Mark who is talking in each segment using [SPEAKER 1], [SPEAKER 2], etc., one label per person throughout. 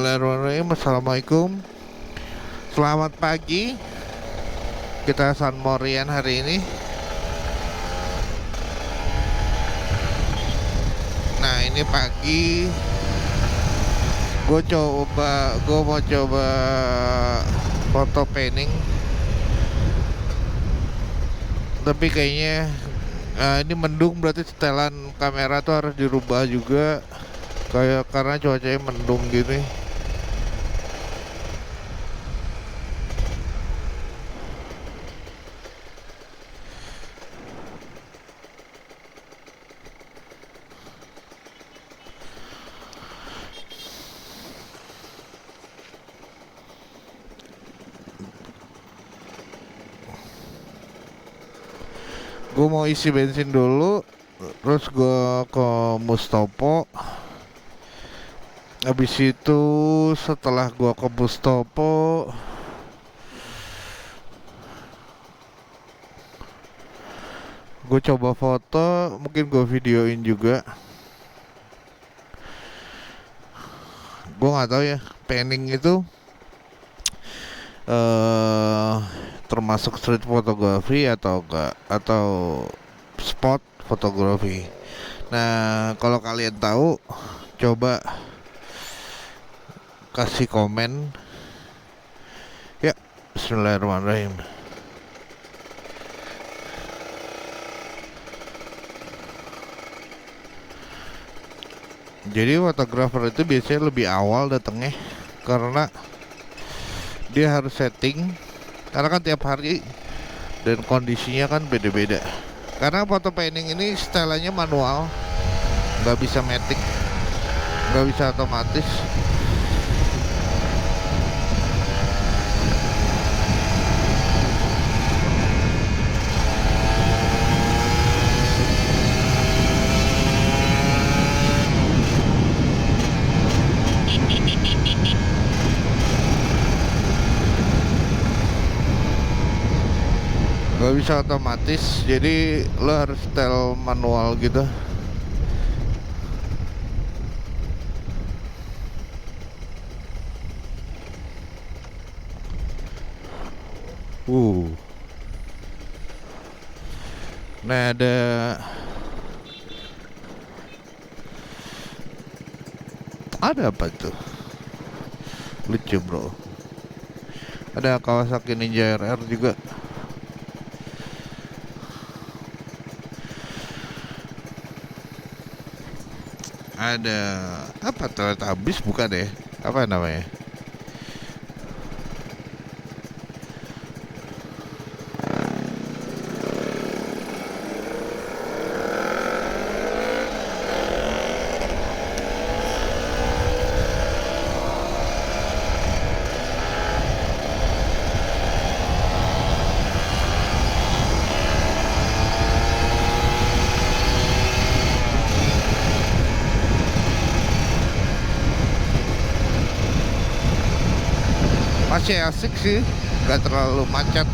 [SPEAKER 1] Bismillahirrahmanirrahim. Assalamualaikum. Selamat pagi. Kita San Morian hari ini. Nah, ini pagi. Gue mau coba foto painting. Tapi kayaknya ini mendung, berarti setelan kamera tuh harus dirubah juga. Kayak karena cuacanya mendung gini. Gue mau isi bensin dulu, terus gue ke Mustopo. Habis itu setelah gue ke Mustopo, gue coba foto, mungkin gue videoin juga. Gue nggak tahu ya, painting itu termasuk street photography atau enggak, atau spot fotografi. Nah, kalau kalian tahu, coba kasih komen ya. Bismillahirrahmanirrahim. Jadi fotografer itu biasanya lebih awal datangnya, karena dia harus setting, karena kan tiap hari dan kondisinya kan beda-beda. Karena foto painting ini stylenya manual, nggak bisa matic, nggak bisa otomatis. Gak bisa otomatis, jadi lo harus setel manual gitu. uh Nah, ada apa tuh? Lucu bro. Ada Kawasaki Ninja RR juga. Ada apa tuh? Habis bukan deh. Apa namanya? Masih asik sih, gak terlalu macet.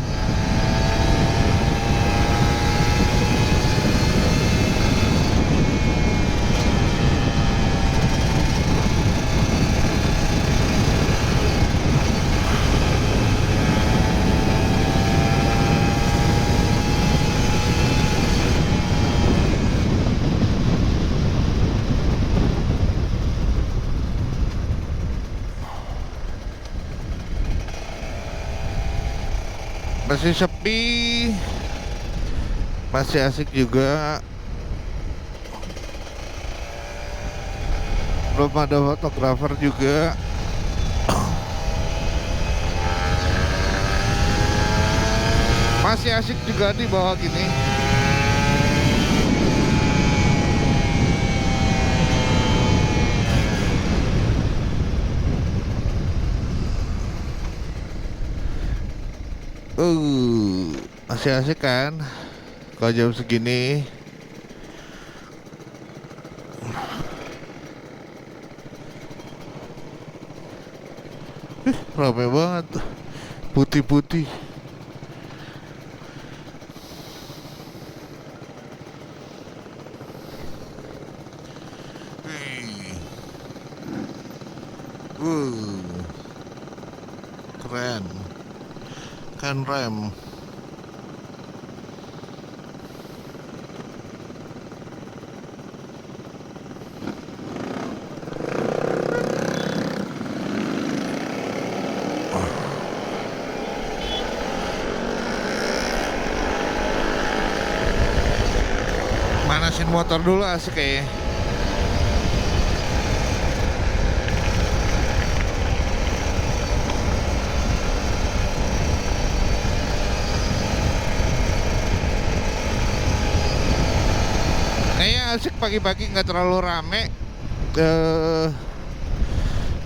[SPEAKER 1] Masih sepi, masih asik juga. Belum ada fotografer juga. Masih asik juga di bawah gini. Masih asik kan kalau jam segini. Rame banget, putih-putih. Uh, keren. Kan rem. Manasin motor dulu asik kayaknya. Kayaknya asik pagi-pagi nggak terlalu rame.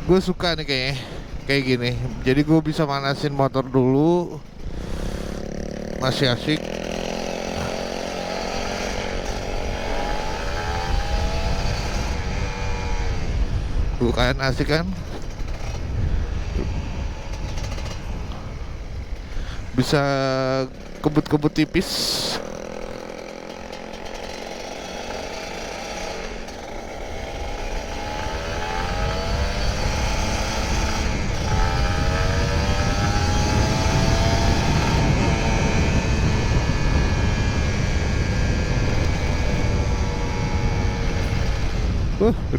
[SPEAKER 1] Gue suka nih kayaknya kayak gini. Jadi gue bisa manasin motor dulu, masih asik. Bukan asik kan? Bisa kebut-kebut tipis.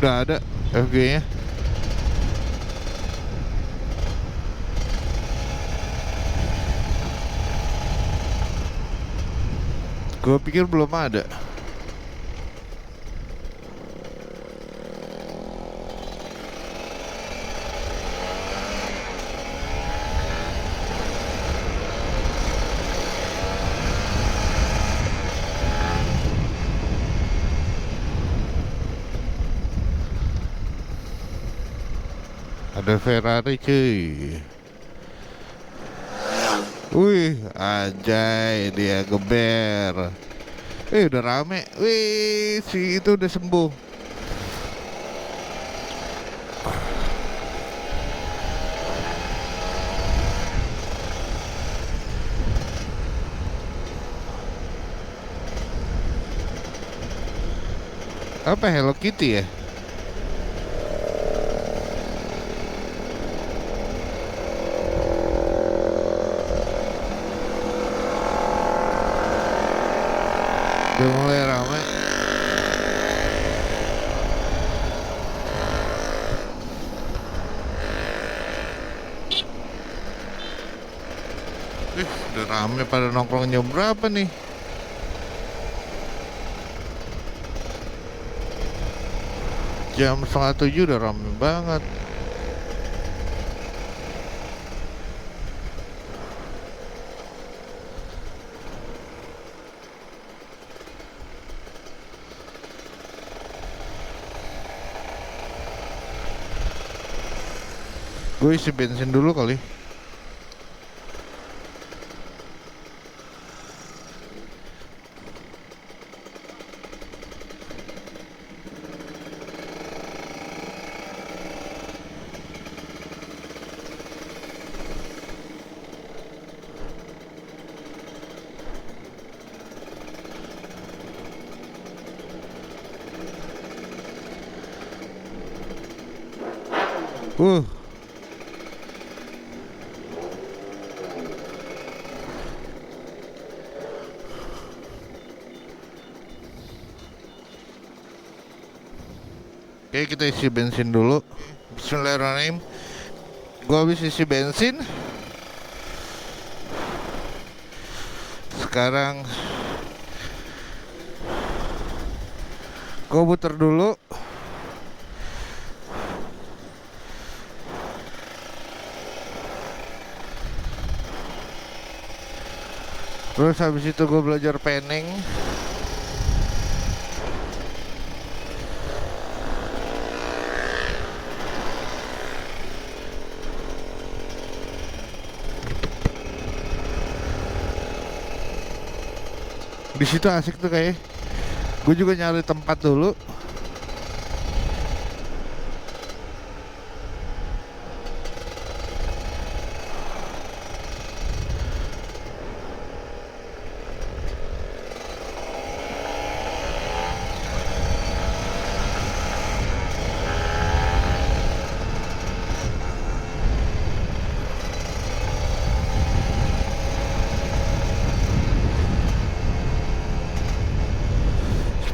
[SPEAKER 1] Udah ada FG-nya. Gue pikir belum ada. Ada Ferrari cuy. Wih, anjay dia geber. Udah rame. Wih, si itu udah sembuh. Apa Hello Kitty ya? Udah mulai ramai. Udah rame pada nongkrong jam berapa nih? Jam 6:30 udah rame banget. Gue isi bensin dulu kali. Uh Oke, kita isi bensin dulu. Bismillahirrahmanirrahim. Gua habis isi bensin. Sekarang gua puter dulu. Terus habis itu gue belajar panning. Di situ asik tuh kayak. Gue juga nyari tempat dulu.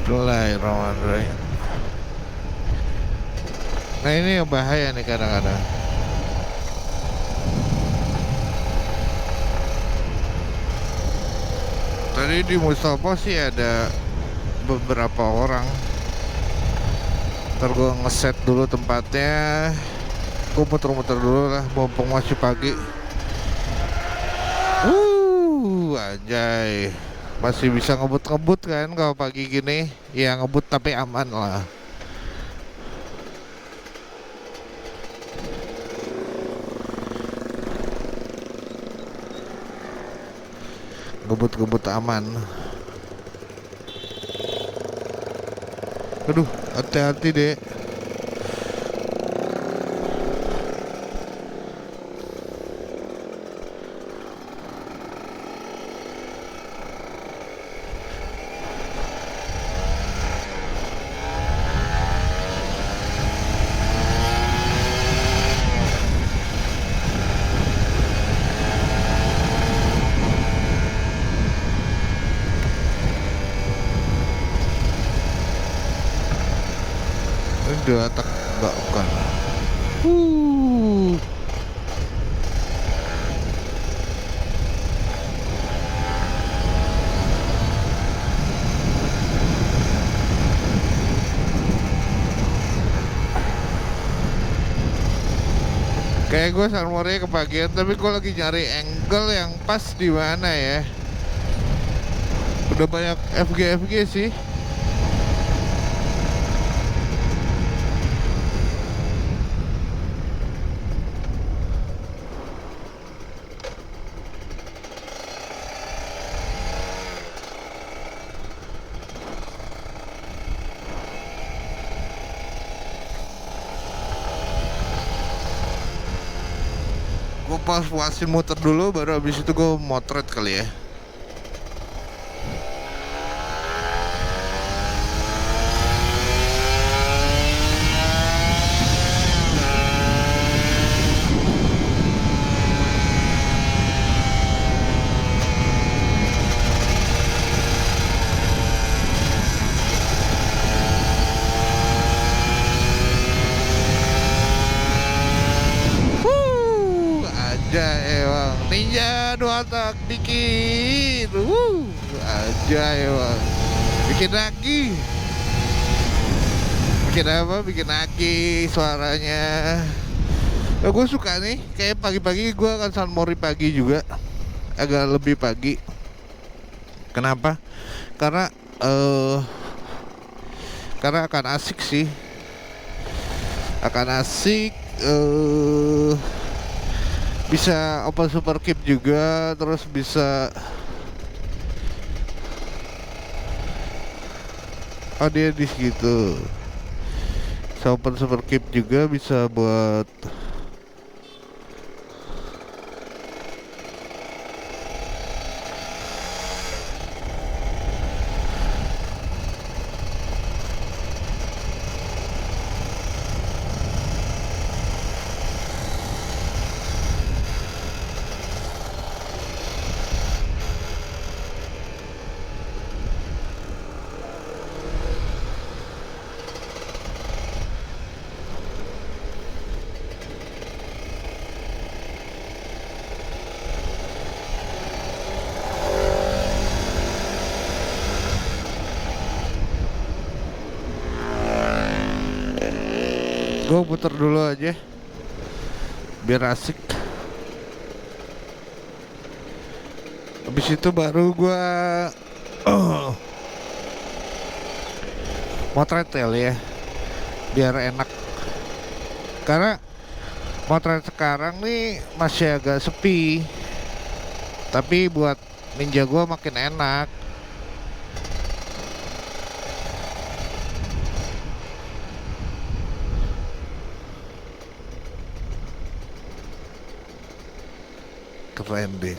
[SPEAKER 1] Bismillahirrahmanirrahim. Nah ini yang bahaya nih kadang-kadang. Tadi di Mustopo sih ada beberapa orang. Ntar gue ngeset dulu tempatnya. Gue muter-muter dulu lah, mumpung masih pagi. Anjay, masih bisa ngebut-ngebut kan kalau pagi gini. Ya ngebut tapi aman lah. Ngebut-ngebut aman. Aduh, hati-hati deh. Udah tak enggak bukan. Kayak gue Salmore kebagian, tapi gue lagi nyari angle yang pas di mana ya. Udah banyak FG sih. Gue puasin muter dulu, baru habis itu gue motret kali ya. Emang ninja dua tak dikit, aja emang. Bikin lagi, bikin apa? Bikin lagi suaranya. Nah, gue suka nih, kayak pagi-pagi gue akan Salmori pagi juga, agak lebih pagi. Kenapa? Karena akan asik sih, akan asik. Bisa open super keep juga, terus bisa dia di situ. Bisa open super keep juga, bisa buat gue puter dulu aja biar asik. Habis itu baru gue motret ya, biar enak. Karena motret sekarang nih masih agak sepi, tapi buat ninja gue makin enak. Keren deh.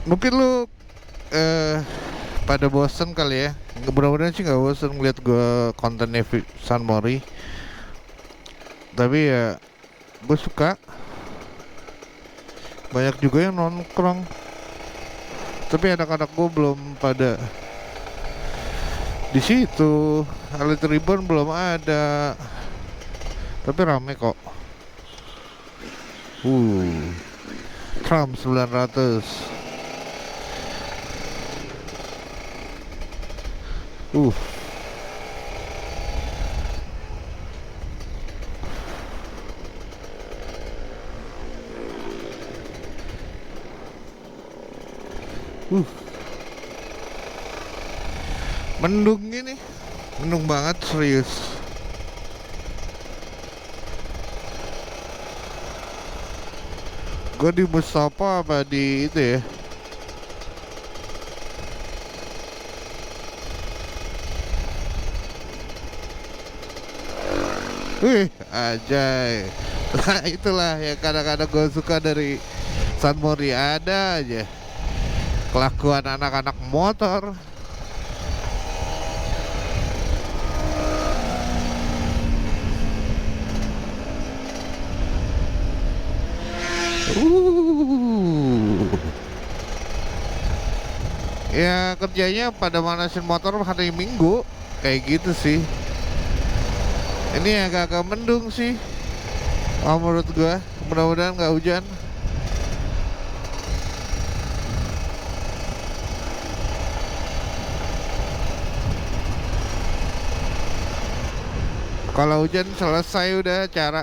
[SPEAKER 1] Mungkin lu pada bosen kali ya. Mudah-mudahan sih nggak bosen ngeliat gue kontennya San Mori. Tapi ya gue suka. Banyak juga yang nongkrong. Tapi anak-anak gue belum pada di situ. Elite Ribbon belum ada. Tapi rame kok. Trump 900. Uh. Mendung ini. Mendung banget serius. Gue di Mustafa apa di itu ya? Wih, ajay. Nah, itulah yang kadang-kadang gue suka dari San Mori, ada aja kelakuan anak-anak motor. Ya kerjanya pada manasin motor hari Minggu kayak gitu sih. Ini agak-agak mendung sih. Menurut gua, mudah-mudahan nggak hujan. Kalau hujan selesai udah acara.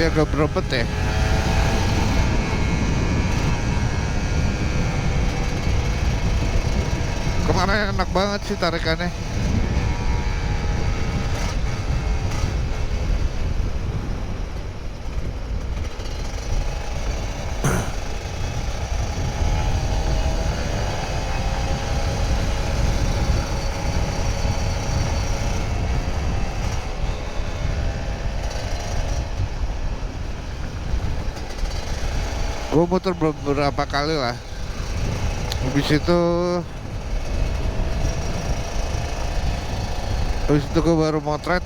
[SPEAKER 1] Dia agak berebet ya. Kemarin enak banget sih tarikannya. Gue muter beberapa kali lah. Habis itu gue baru motret.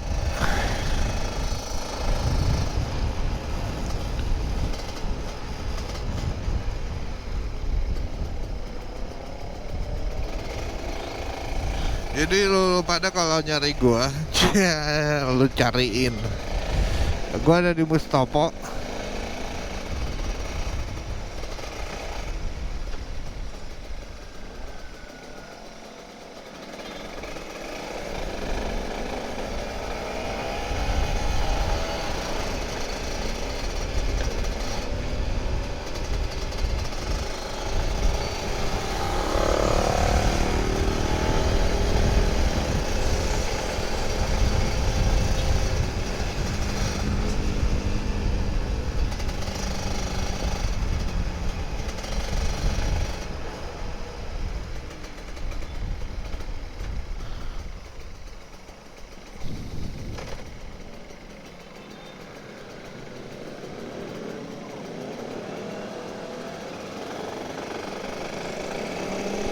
[SPEAKER 1] Jadi lu pada kalau nyari gua, lu cariin. Gua ada di Mustopo.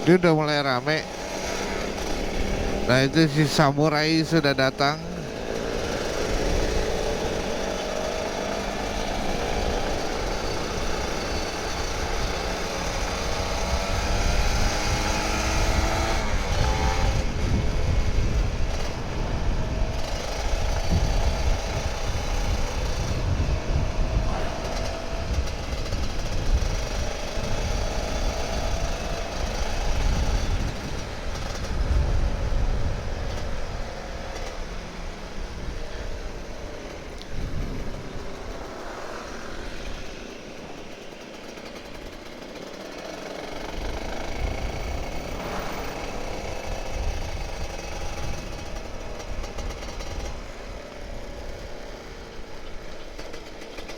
[SPEAKER 1] Dia udah mulai rame. Nah itu si samurai sudah datang.